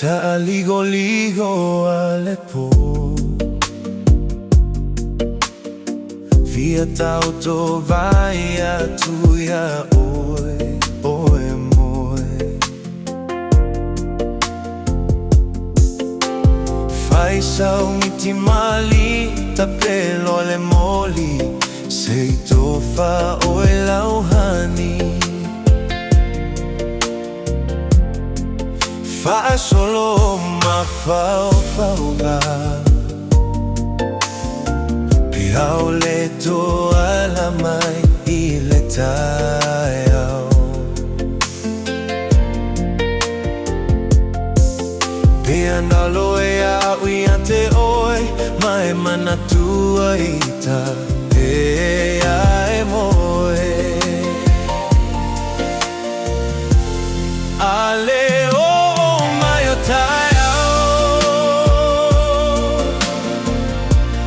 Ligo Aleppo Via tauto vai a tuia oi, oi moi Fai sau miti mali ta pelo le moli Sei tofa oi lauhani Fa solo ma fauga Piao le to ala mai I le taeao Piandalo e awi ante oi Mai mana tua ita E ai moe Ale O'o Mai Taeao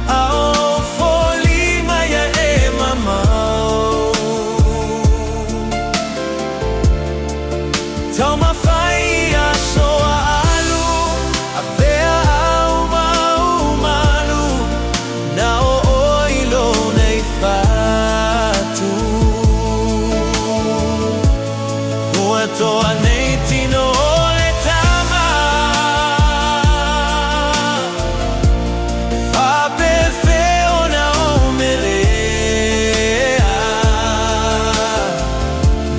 Ao foli mai e mamau Tau mawhai a soa alu A vea au mau malu Na o ilo nei fatu Ua toa nei tino ole tama Fape feo na o melea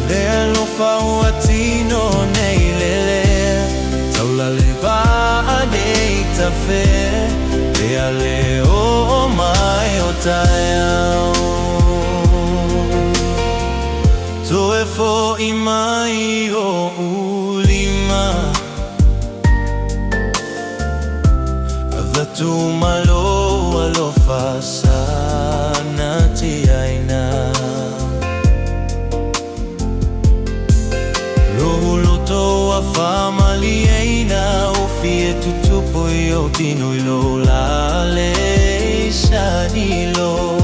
Lea lo faua tino nei lele Taula le va nei ta fe Lea le O'o Mai Taeao Toe fo I mai o ulima Vatu malo alo fasana ti aina Lohuloto a famali eina O fie tutupo I o tino ilo la le sanilo